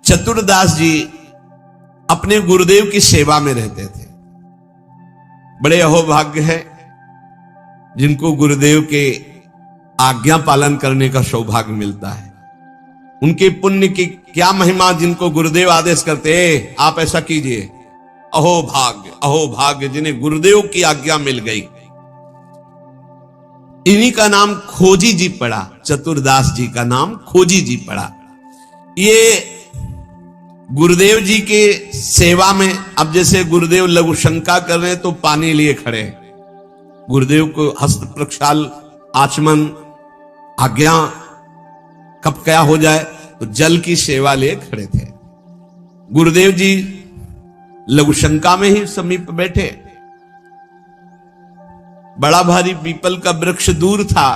चतुरदास जी अपने गुरुदेव की सेवा में रहते थे। बड़े अहोभाग्य है जिनको गुरुदेव के आज्ञा पालन करने का सौभाग्य मिलता है। उनके पुण्य की क्या महिमा, जिनको गुरुदेव आदेश करते हैं आप ऐसा कीजिए, अहो भाग्य जिन्हें गुरुदेव की आज्ञा मिल गई। इन्हीं का नाम खोजी जी पड़ा, चतुरदास जी का नाम खोजी जी पड़ा। ये गुरुदेव जी के सेवा में, अब जैसे गुरुदेव लघु शंका कर रहे हैं तो पानी लिए खड़े हैं, गुरुदेव को हस्त प्रक्षाल आचमन आज्ञा कब क्या हो जाए तो जल की सेवा लिए खड़े थे। गुरुदेव जी लघु शंका में ही समीप बैठे। बड़ा भारी पीपल का वृक्ष दूर था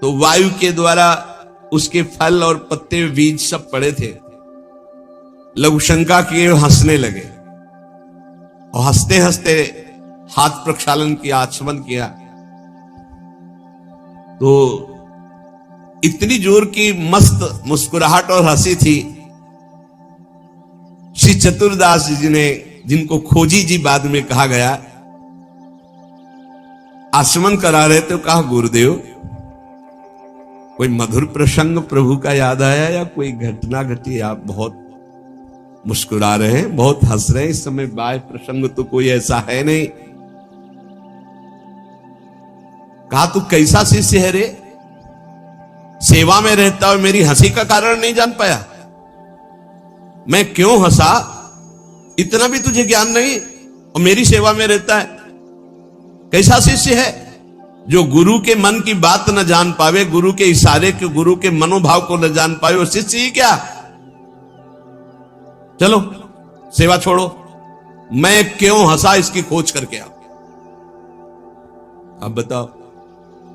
तो वायु के द्वारा उसके फल और पत्ते बीज सब पड़े थे। लघु शंका किए हंसने लगे और हंसते हंसते हाथ प्रक्षालन किया, आचमन किया तो इतनी जोर की मस्त मुस्कुराहट और हंसी थी। श्री चतुरदास जी ने, जिनको खोजी जी बाद में कहा गया, आचमन करा रहे थे, कहा गुरुदेव कोई मधुर प्रसंग प्रभु का याद आया या कोई घटना घटी, आप बहुत मुस्कुरा रहे हैं, बहुत हंस रहे हैं, इस समय बाह्य प्रसंग तो कोई ऐसा है नहीं। कहा तू कैसा शिष्य है रे, सेवा में रहता और मेरी हंसी का कारण नहीं जान पाया, मैं क्यों हंसा, इतना भी तुझे ज्ञान नहीं और मेरी सेवा में रहता है। कैसा शिष्य है जो गुरु के मन की बात न जान पावे, गुरु के इशारे के, गुरु के मनोभाव को न जान पावे, वो शिष्य ही क्या। चलो सेवा छोड़ो, मैं क्यों हंसा इसकी खोज करके आओ। अब बताओ,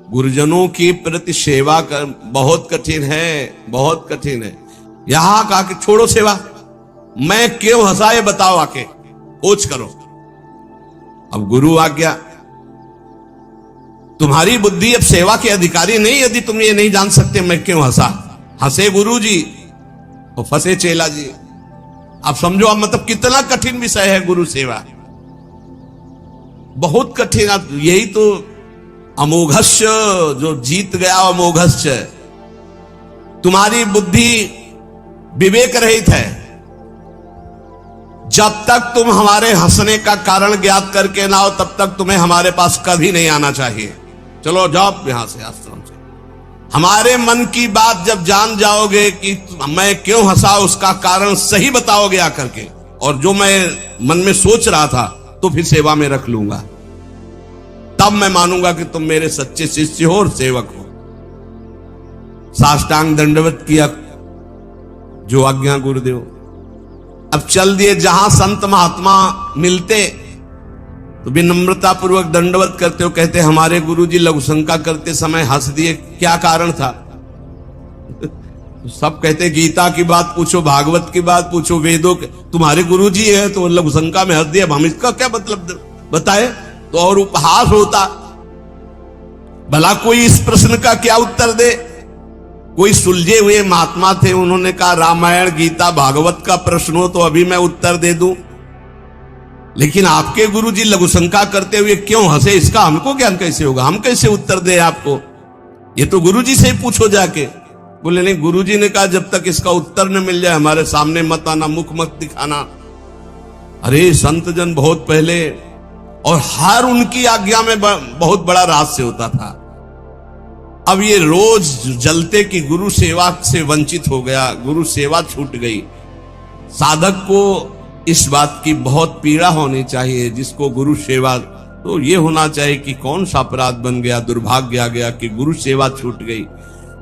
गुरुजनों के प्रति सेवा कर बहुत कठिन है, बहुत कठिन है। यहां कहा कि छोड़ो सेवा, मैं क्यों हंसा ये बताओ, आके खोज करो। अब गुरु आ गया, तुम्हारी बुद्धि अब सेवा के अधिकारी नहीं, यदि तुम ये नहीं जान सकते मैं क्यों हंसा। हंसे गुरु जी और फंसे चेला जी। आप समझो, आप मतलब कितना कठिन विषय है गुरु सेवा, बहुत कठिन। यही तो अमोघस्य, जो जीत गया अमोघस्य। तुम्हारी बुद्धि विवेक रहित है, जब तक तुम हमारे हंसने का कारण ज्ञात करके ना हो तब तक तुम्हें हमारे पास कभी नहीं आना चाहिए। चलो जाओ यहां से, आश्रम से। हमारे मन की बात जब जान जाओगे कि मैं क्यों हंसा, उसका कारण सही बताओगे आकर के, और जो मैं मन में सोच रहा था तो फिर सेवा में रख लूंगा, तब मैं मानूंगा कि तुम मेरे सच्चे शिष्य हो और सेवक हो। साष्टांग दंडवत किया, जो आज्ञा गुरुदेव। अब चल दिए, जहां संत महात्मा मिलते तो विनम्रता पूर्वक दंडवत करते हो, कहते हमारे गुरुजी लघु शंका करते समय हंस दिए, क्या कारण था। सब कहते गीता की बात पूछो, भागवत की बात पूछो, वेदों के, तुम्हारे गुरुजी है तो लघु शंका में हंस दिया, हम इसका क्या मतलब बताए तो और उपहास होता। भला कोई इस प्रश्न का क्या उत्तर दे। कोई सुलझे हुए महात्मा थे, उन्होंने कहा रामायण गीता भागवत का प्रश्न हो तो अभी मैं उत्तर दे दूं, लेकिन आपके गुरुजी लघु शंका करते हुए क्यों हंसे, इसका हमको ज्ञान कैसे होगा, हम कैसे उत्तर दे आपको, ये तो गुरुजी से ही पूछो जाके। बोले नहीं, गुरुजी ने कहा जब तक इसका उत्तर न मिल जाए हमारे सामने मत आना, मुख मत दिखाना। अरे संत जन बहुत पहले, और हर उनकी आज्ञा में बहुत बड़ा रहस्य होता था। अब ये रोज जलते कि गुरु सेवा से वंचित हो गया, गुरु सेवा छूट गई। साधक को इस बात की बहुत पीड़ा होनी चाहिए, जिसको गुरु सेवा, तो ये होना चाहिए कि कौन सा अपराध बन गया, दुर्भाग्य आ गया कि गुरु सेवा छूट गई।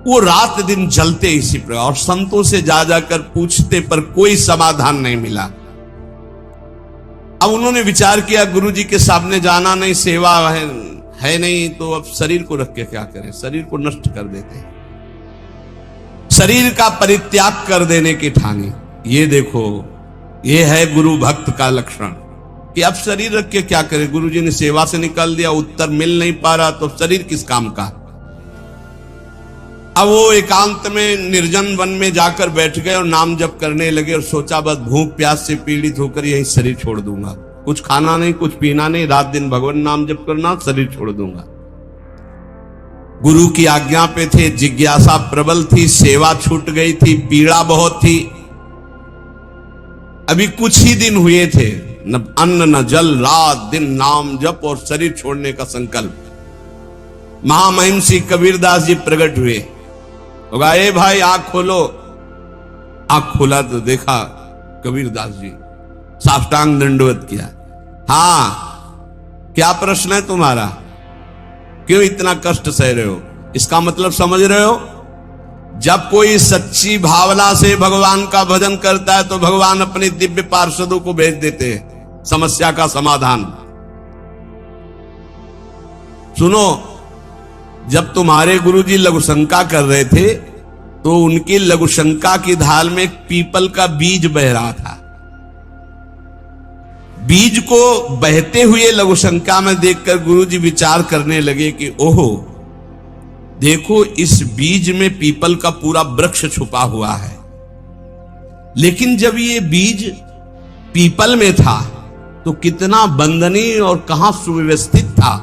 वो रात दिन जलते इसी प्रकार, और संतों से जा जाकर पूछते पर कोई समाधान नहीं मिला। अब उन्होंने विचार किया गुरुजी के सामने जाना नहीं, सेवा है नहीं, तो अब शरीर को रख के क्या करें, शरीर को नष्ट कर देते हैं, शरीर का परित्याग कर देने की ठानी। ये देखो, ये है गुरु भक्त का लक्षण कि अब शरीर रख के क्या करें। गुरुजी ने सेवा से निकाल दिया, उत्तर मिल नहीं पा रहा तो शरीर किस काम का। अब वो एकांत में निर्जन वन में जाकर बैठ गए और नाम जप करने लगे और सोचा बस भूख प्यास से पीड़ित होकर यही शरीर छोड़ दूंगा, कुछ खाना नहीं कुछ पीना नहीं, रात दिन भगवान नाम जप करना, शरीर छोड़ दूंगा। गुरु की आज्ञा पे थे, जिज्ञासा प्रबल थी, सेवा छूट गई थी, पीड़ा बहुत थी। अभी कुछ ही दिन हुए थे, न अन्न न जल, रात दिन नाम जप और शरीर छोड़ने का संकल्प। महामहिम श्री कबीरदास जी प्रकट हुए, होगा ए भाई आंख खोलो। आंख खोला तो देखा कबीरदास जी, साष्टांग दंडवत किया। हाँ, क्या प्रश्न है तुम्हारा, क्यों इतना कष्ट सह रहे हो? इसका मतलब समझ रहे हो? जब कोई सच्ची भावना से भगवान का भजन करता है तो भगवान अपने दिव्य पार्षदों को भेज देते हैं समस्या का समाधान। सुनो, जब तुम्हारे गुरुजी लघुशंका कर रहे थे तो उनकी लघुशंका की ढाल में एक पीपल का बीज बह रहा था। बीज को बहते हुए लघुशंका में देखकर गुरुजी विचार करने लगे कि ओहो, देखो इस बीज में पीपल का पूरा वृक्ष छुपा हुआ है। लेकिन जब ये बीज पीपल में था तो कितना वंदनीय और कहां सुव्यवस्थित था,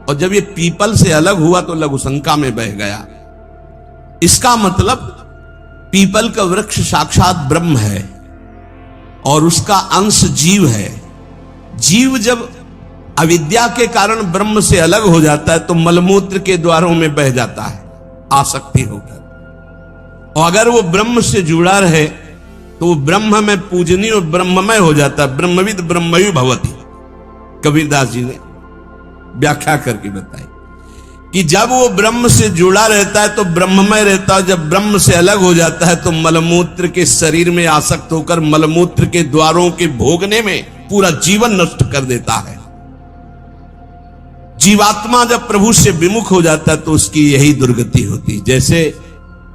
और जब ये पीपल से अलग हुआ तो लघुशंका में बह गया। इसका मतलब पीपल का वृक्ष साक्षात ब्रह्म है और उसका अंश जीव है। जीव जब अविद्या के कारण ब्रह्म से अलग हो जाता है तो मलमूत्र के द्वारों में बह जाता है आसक्ति होकर, और अगर वो ब्रह्म से जुड़ा रहे तो वो ब्रह्म में पूजनीय और ब्रह्ममय हो जाता है। ब्रह्मविद ब्रह्मयु भवति, कबीरदास जी ने व्याख्या करके बताई कि जब वो ब्रह्म से जुड़ा रहता है तो ब्रह्ममय रहता है, जब ब्रह्म से अलग हो जाता है तो मलमूत्र के शरीर में आसक्त होकर मलमूत्र के द्वारों के भोगने में पूरा जीवन नष्ट कर देता है। जीवात्मा जब प्रभु से विमुख हो जाता है तो उसकी यही दुर्गति होती। जैसे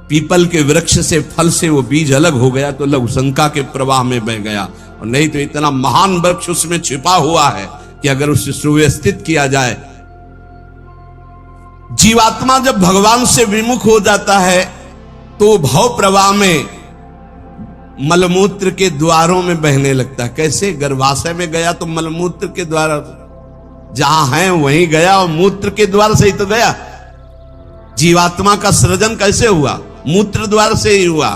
पीपल के वृक्ष से फल से वो बीज अलग हो गया तो लघुशंका के प्रवाह में बह गया, और नहीं तो इतना महान वृक्ष उसमें छिपा हुआ है कि अगर उसे सुव्यवस्थित किया जाए। जीवात्मा जब भगवान से विमुख हो जाता है तो भव प्रवाह में मलमूत्र के द्वारों में बहने लगता है। कैसे? गर्भाशय में गया तो मलमूत्र के द्वार जहां है वहीं गया, और मूत्र के द्वार से ही तो गया। जीवात्मा का सृजन कैसे हुआ? मूत्र द्वार से ही हुआ,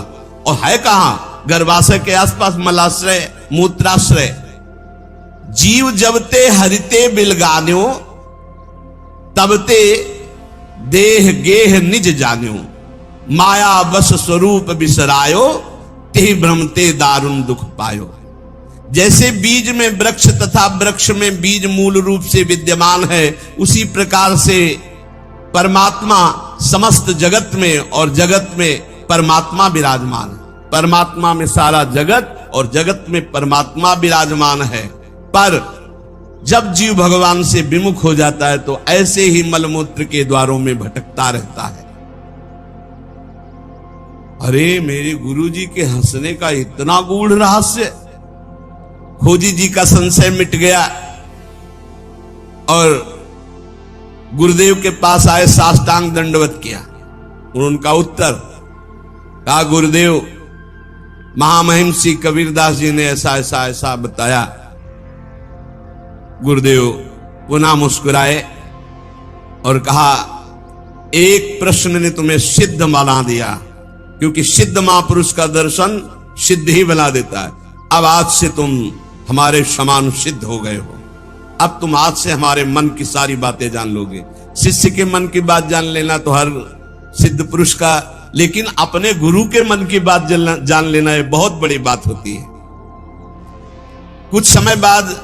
और है कहां? गर्भाशय के आसपास मलाश्रय, मूत्राश्रय। जीव जबते हरिते बिलगान्यो तबते देह गेह निज जान्यो, माया बस स्वरूप बिसरायो, ते भ्रमते दारुण दुख पायो। जैसे बीज में वृक्ष तथा वृक्ष में बीज मूल रूप से विद्यमान है, उसी प्रकार से परमात्मा समस्त जगत में और जगत में परमात्मा विराजमान है। परमात्मा में सारा जगत और जगत में परमात्मा विराजमान है। पर जब जीव भगवान से विमुख हो जाता है तो ऐसे ही मलमूत्र के द्वारों में भटकता रहता है। अरे मेरे गुरुजी के हंसने का इतना गूढ़ रहस्य। खोजी जी का संशय मिट गया और गुरुदेव के पास आए, साष्टांग दंडवत किया। उनका उत्तर कहा, गुरुदेव महामहिम श्री कबीरदास जी ने ऐसा ऐसा ऐसा बताया। गुरुदेव पुनः मुस्कुराए और कहा, एक प्रश्न ने तुम्हें सिद्ध बना दिया, क्योंकि सिद्ध महापुरुष का दर्शन सिद्ध ही बना देता है। अब आज से तुम हमारे समान सिद्ध हो गए हो। अब तुम आज से हमारे मन की सारी बातें जान लोगे। शिष्य के मन की बात जान लेना तो हर सिद्ध पुरुष का, लेकिन अपने गुरु के मन की बात जान लेना ये बहुत बड़ी बात होती है। कुछ समय बाद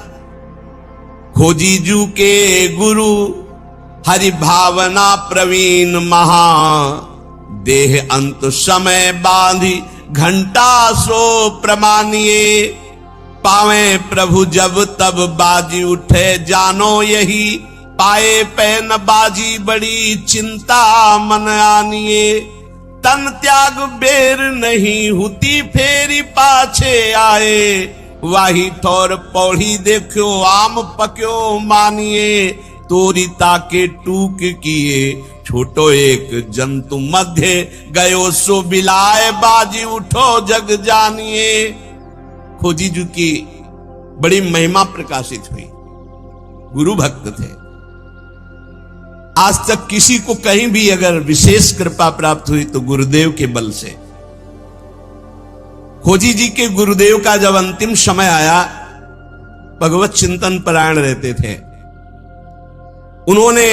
खोजीजू के गुरु हरि भावना प्रवीण महा, देह अंत समय बांधी घंटा सो प्रमानिए, पावे प्रभु जब तब बाजी उठे जानो यही, पाए पैन बाजी बड़ी चिंता मन आनिए, तन त्याग बेर नहीं हुती फेरी पाछे आए, वाही ठोर पौड़ी देखो आम पक्यो मानिए, तोरिता के टूक किए, छोटो एक जंतु मध्य गयो सो बिलाए, बाजी उठो जग जानिए। खोजी जी की बड़ी महिमा प्रकाशित हुई, गुरु भक्त थे। आज तक किसी को कहीं भी अगर विशेष कृपा प्राप्त हुई तो गुरुदेव के बल से। खोजी जी के गुरुदेव का जब अंतिम समय आया, भगवत चिंतन परायण रहते थे, उन्होंने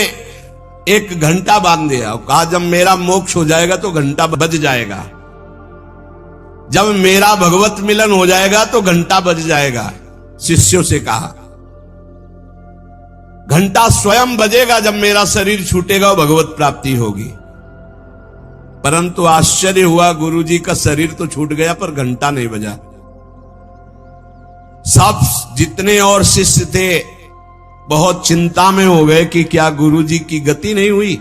एक घंटा बांध दिया और कहा जब मेरा मोक्ष हो जाएगा तो घंटा बज जाएगा, जब मेरा भगवत मिलन हो जाएगा तो घंटा बज जाएगा। शिष्यों से कहा घंटा स्वयं बजेगा, जब मेरा शरीर छूटेगा भगवत प्राप्ति होगी। परंतु आश्चर्य हुआ, गुरुजी का शरीर तो छूट गया पर घंटा नहीं बजा। सब जितने और शिष्य थे बहुत चिंता में हो गए कि क्या गुरुजी की गति नहीं हुई।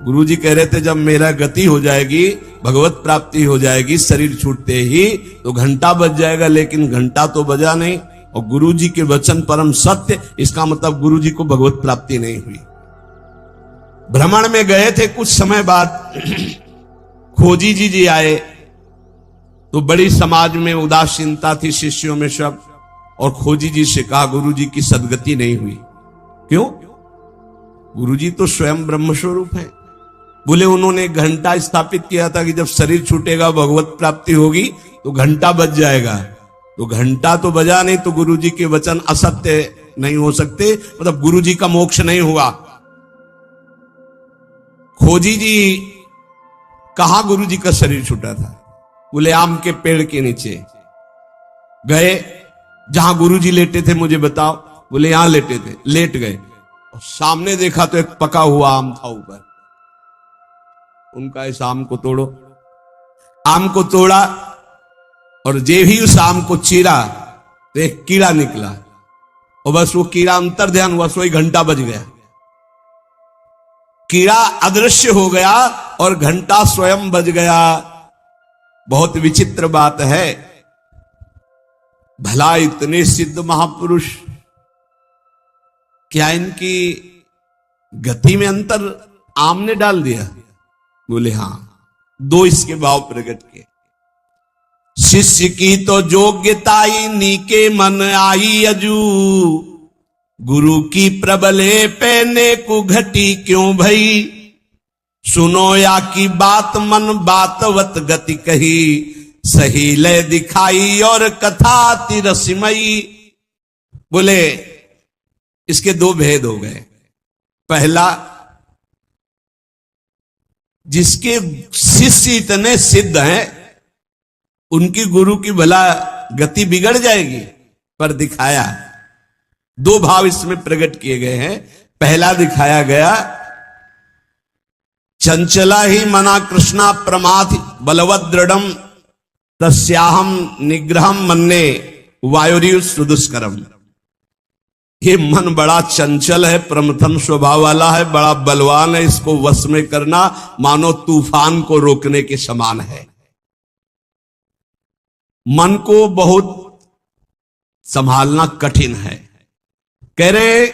गुरुजी कह रहे थे जब मेरा गति हो जाएगी, भगवत प्राप्ति हो जाएगी, शरीर छूटते ही तो घंटा बज जाएगा, लेकिन घंटा तो बजा नहीं। और गुरुजी के वचन परम सत्य, इसका मतलब गुरुजी को भगवत प्राप्ति नहीं हुई। भ्रमण में गए थे, कुछ समय बाद खोजी जी आए तो बड़ी समाज में उदासीनता थी शिष्यों में सब, और खोजी जी से कहा गुरुजी की सदगति नहीं हुई। क्यों? गुरुजी तो स्वयं ब्रह्म स्वरूप है। बोले उन्होंने घंटा स्थापित किया था कि जब शरीर छूटेगा भगवत प्राप्ति होगी तो घंटा बज जाएगा, तो घंटा तो बजा नहीं, तो गुरुजी के वचन असत्य नहीं हो सकते, मतलब गुरुजी का मोक्ष नहीं हुआ। खोजी जी कहां गुरुजी का शरीर छूटा था? बोले आम के पेड़ के नीचे गए, जहां गुरुजी लेटे थे मुझे बताओ। बोले यहां लेटे थे। लेट गए और सामने देखा तो एक पका हुआ आम था ऊपर। उनका इस आम को तोड़ो। आम को तोड़ा और जे ही उस आम को चीरा तो एक कीड़ा निकला, और बस वो कीड़ा अंतर ध्यान हुआ, सोई घंटा बज गया। कीड़ा अदृश्य हो गया और घंटा स्वयं बज गया। बहुत विचित्र बात है, भला इतने सिद्ध महापुरुष, क्या इनकी गति में अंतर आम ने डाल दिया? बोले हां, दो इसके भाव प्रकट किए। शिष्य की तो योग्यताई नीके मन आई अजू, गुरु की प्रबले पहने को घटी क्यों भई, सुनो या की बात मन बातवत गति कही, सही लय दिखाई और कथा तिरसिमयी। बोले इसके दो भेद हो गए। पहला, जिसके शिष्य इतने सिद्ध हैं उनकी गुरु की भला गति बिगड़ जाएगी, पर दिखाया दो भाव इसमें प्रकट किए गए हैं। पहला दिखाया गया, चंचला ही मना कृष्णा प्रमाथ बलवत दृढ़म तस्याहम निग्रहम मन्ने वायुरिव सुदुष्करम। ये मन बड़ा चंचल है, प्रमथन स्वभाव वाला है, बड़ा बलवान है, इसको वश में करना मानो तूफान को रोकने के समान है। मन को बहुत संभालना कठिन है। कह रहे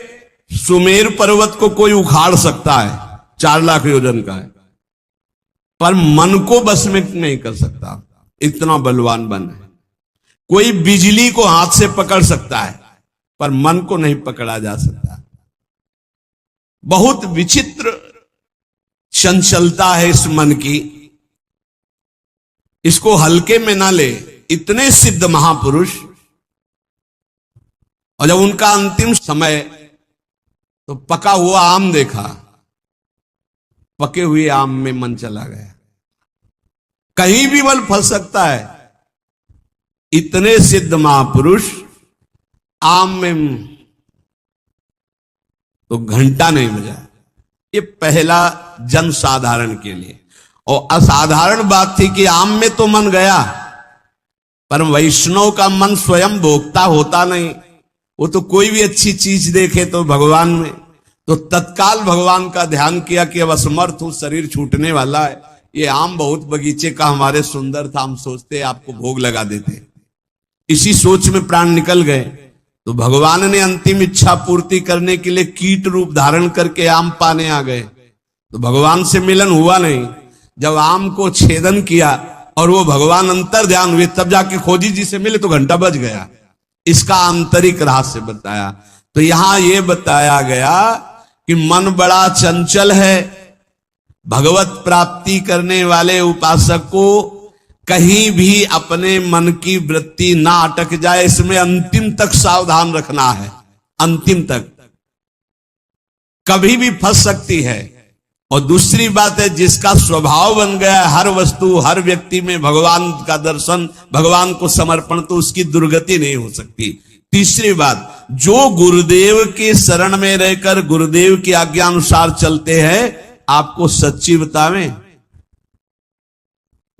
सुमेर पर्वत को कोई उखाड़ सकता है, 4 लाख योजन का है, पर मन को बस में नहीं कर सकता, इतना बलवान मन है। कोई बिजली को हाथ से पकड़ सकता है, पर मन को नहीं पकड़ा जा सकता। बहुत विचित्र चंचलता है इस मन की, इसको हल्के में ना ले। इतने सिद्ध महापुरुष, और जब उनका अंतिम समय तो पका हुआ आम देखा, पके हुए आम में मन चला गया। कहीं भी बल फंस सकता है। इतने सिद्ध महापुरुष आम में तो घंटा नहीं बजा। ये पहला जन साधारण के लिए। और असाधारण बात थी कि आम में तो मन गया, पर वैष्णव का मन स्वयं भोक्ता होता नहीं। वो तो कोई भी अच्छी चीज देखे तो भगवान में, तो तत्काल भगवान का ध्यान किया कि अब असमर्थ हूं, शरीर छूटने वाला है। ये आम बहुत बगीचे का हमारे सुंदर था, हम सोचते आपको भोग लगा देते। इसी सोच में प्राण निकल गए। तो भगवान ने अंतिम इच्छा पूर्ति करने के लिए कीट रूप धारण करके आम पाने आ गए। तो भगवान से मिलन हुआ नहीं। जब आम को छेदन किया और वो भगवान अंतर ध्यान हुए, तब जाके खोजी जी से मिले तो घंटा बज गया। इसका आंतरिक रहस्य बताया। तो यहां ये बताया गया कि मन बड़ा चंचल है। भगवत प्राप्ति करने वाले उपासक को कहीं भी अपने मन की वृत्ति ना अटक जाए, इसमें अंतिम तक सावधान रखना है। अंतिम तक कभी भी फंस सकती है। और दूसरी बात है, जिसका स्वभाव बन गया है हर वस्तु हर व्यक्ति में भगवान का दर्शन, भगवान को समर्पण, तो उसकी दुर्गति नहीं हो सकती। तीसरी बात, जो गुरुदेव के शरण में रहकर गुरुदेव की आज्ञा अनुसार चलते हैं, आपको सच्ची बतावें,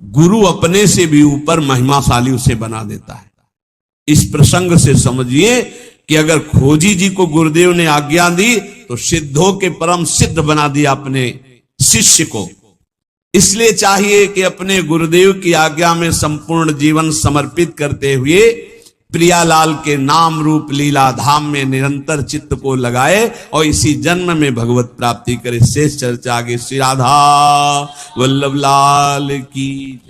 गुरु अपने से भी ऊपर महिमाशाली उसे बना देता है। इस प्रसंग से समझिए कि अगर खोजी जी को गुरुदेव ने आज्ञा दी तो सिद्धों के परम सिद्ध बना दिया अपने शिष्य को। इसलिए चाहिए कि अपने गुरुदेव की आज्ञा में संपूर्ण जीवन समर्पित करते हुए प्रियालाल के नाम रूप लीला धाम में निरंतर चित्त को लगाए और इसी जन्म में भगवत प्राप्ति करे। शेष चर्चा आगे। श्री राधा वल्लभ लाल की।